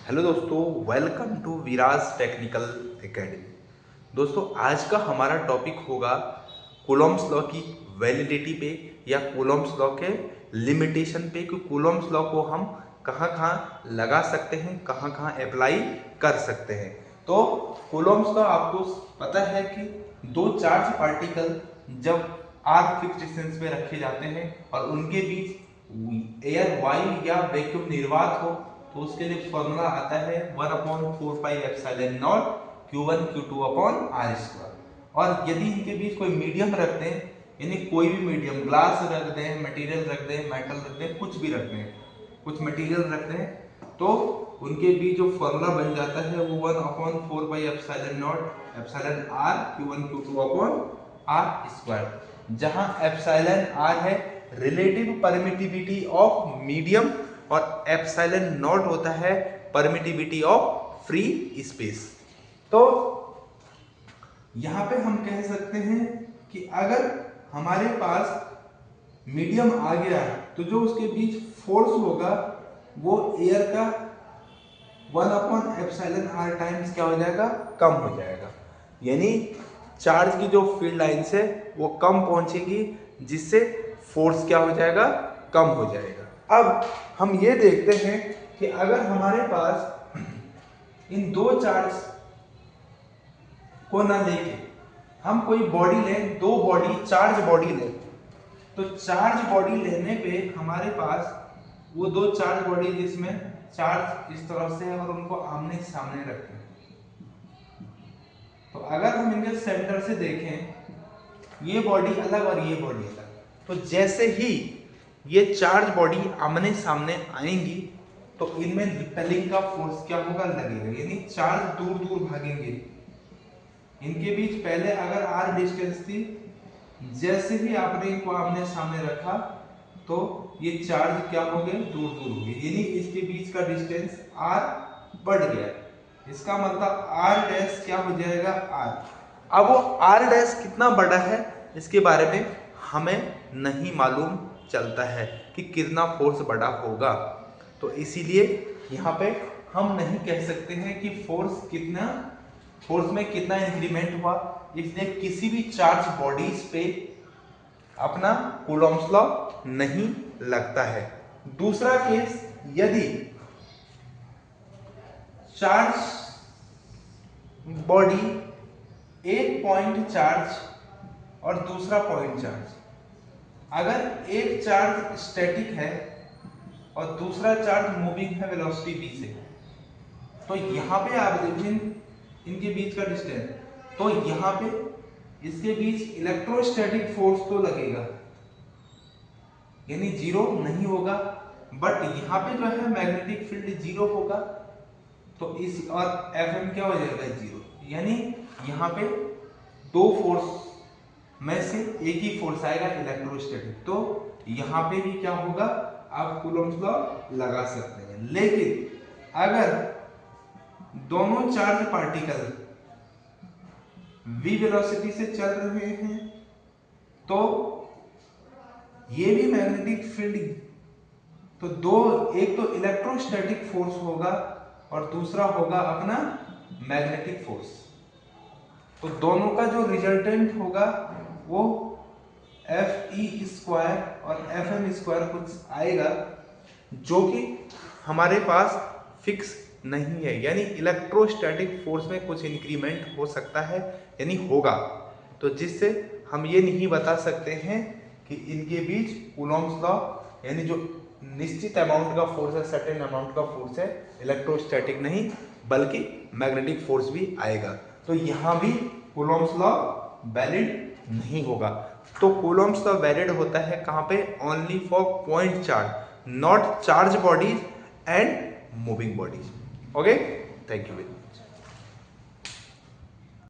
Hello दोस्तों, welcome to Viraj technical academy. दोस्तों, आज का हमारा टॉपिक होगा कूलॉम्स लॉ की वैलिडिटी पे या कूलॉम्स लॉ के लिमिटेशन पे कि कूलॉम्स लॉ को हम कहाँ कहाँ लगा सकते हैं, कहाँ कहाँ अप्लाई कर सकते हैं। तो कूलॉम्स लॉ आपको पता है कि दो चार्ज पार्टिकल जब आर फिक्स डिस्टेंस पे रखे जाते हैं और उनके बीच एयर वायु या वैक्यूम निर्वात हो तो उसके लिए फॉर्मूला आता है 1/4πε0 Q1 Q2 upon R square. और यदि इनके बीच कोई मीडियम रख दें, यानी कोई भी मीडियम, ग्लास रख दें, मटेरियल रख दें, मेटल रख दें, कुछ भी रख दें, कुछ मटेरियल रख दें, तो उनके बीच जो फॉर्मूला बन जाता है वो 1/4πε0 epsilon R Q1 Q2 upon R square, जहां एप्सिलॉन आर है रिलेटिव परमिटिविटी ऑफ मीडियम और एप्सिलॉन नॉट होता है परमिटिविटी ऑफ फ्री स्पेस। तो यहां पे हम कह सकते हैं कि अगर हमारे पास मीडियम आ गया तो जो उसके बीच फोर्स होगा वो एयर का 1/एप्सिलॉन r टाइम्स क्या हो जाएगा, कम हो जाएगा। यानी चार्ज की जो फील्ड लाइंस है वो कम पहुंचेगी, जिससे फोर्स क्या हो जाएगा, कम हो जाएगा। अब हम ये देखते हैं कि अगर हमारे पास इन दो चार्ज को ना लेके हम कोई बॉडी लें, दो बॉडी चार्ज बॉडी लें, तो चार्ज बॉडी लेने पे हमारे पास वो दो चार्ज बॉडी जिसमें चार्ज इस तरह से है और उनको आमने सामने रखते हैं, तो अगर हम इनके सेंटर से देखें, ये बॉडी अलग और ये बॉडी अलग, तो जैसे ही ये चार्ज बॉडी आमने सामने आएंगी तो इनमें रिपेलिंग का फोर्स क्या होगा, लगेगा। यानी चार्ज दूर दूर भागेंगे। इनके बीच पहले अगर आर डिस्टेंस थी, जैसे ही आपने इनको आमने सामने रखा तो ये चार्ज क्या हो गए, दूर दूर हो गए। यानी इसके बीच का डिस्टेंस आर बढ़ गया। इसका मतलब आर डैश क्या हो जाएगा, आर। अब वो आर डैश कितना बड़ा है इसके बारे में हमें नहीं मालूम चलता है कि कितना फोर्स बड़ा होगा, तो इसीलिए यहाँ पे हम नहीं कह सकते हैं कि फोर्स में कितना इंक्रीमेंट हुआ। इसलिए किसी भी चार्ज बॉडीज पे अपना कूलॉम्स लॉ नहीं लगता है। दूसरा केस, यदि चार्ज बॉडी एक पॉइंट चार्ज और दूसरा पॉइंट चार्ज, अगर एक चार्ज स्टैटिक है और दूसरा चार्ज मूविंग है वेलोसिटी v से, तो यहाँ पे आप देखिए इनके बीच का डिस्टेंस, तो यहाँ पे इसके बीच इलेक्ट्रोस्टैटिक फोर्स तो लगेगा, यानी जीरो नहीं होगा, बट यहाँ पे जो है मैग्नेटिक फील्ड जीरो होगा, तो इस और Fm क्या हो जाएगा, जीरो। यानी यहाँ पे दो फोर्स में से एक ही फोर्स आएगा, इलेक्ट्रोस्टैटिक, तो यहाँ पे भी क्या होगा, आप कूलॉम्स लॉ लगा सकते हैं। लेकिन अगर दोनों चार्ज पार्टिकल v वेलोसिटी से चल रहे हैं तो ये भी मैग्नेटिक फील्ड, तो एक तो इलेक्ट्रोस्टैटिक फोर्स होगा और दूसरा होगा अपना मैग्नेटिक फोर्स, तो दोनों का जो रिजल्टेंट होगा वो Fe² और Fm² कुछ आएगा, जो कि हमारे पास फिक्स नहीं है। यानी इलेक्ट्रोस्टैटिक फोर्स में कुछ इंक्रीमेंट हो सकता है, यानी होगा, तो जिससे हम ये नहीं बता सकते हैं कि इनके बीच कूलॉम्स लॉ, यानी जो निश्चित अमाउंट का फोर्स है, सर्टेन अमाउंट का फोर्स है, इलेक्ट्रोस्टैटिक नहीं बल्कि मैग्नेटिक फोर्स भी आएगा, तो यहाँ भी कूलॉम्स लॉ वैलिड नहीं होगा। तो कूलॉम्स लॉ वैलिड होता है कहाँ पे, only for point charge, not charge bodies and moving bodies. Okay, thank you.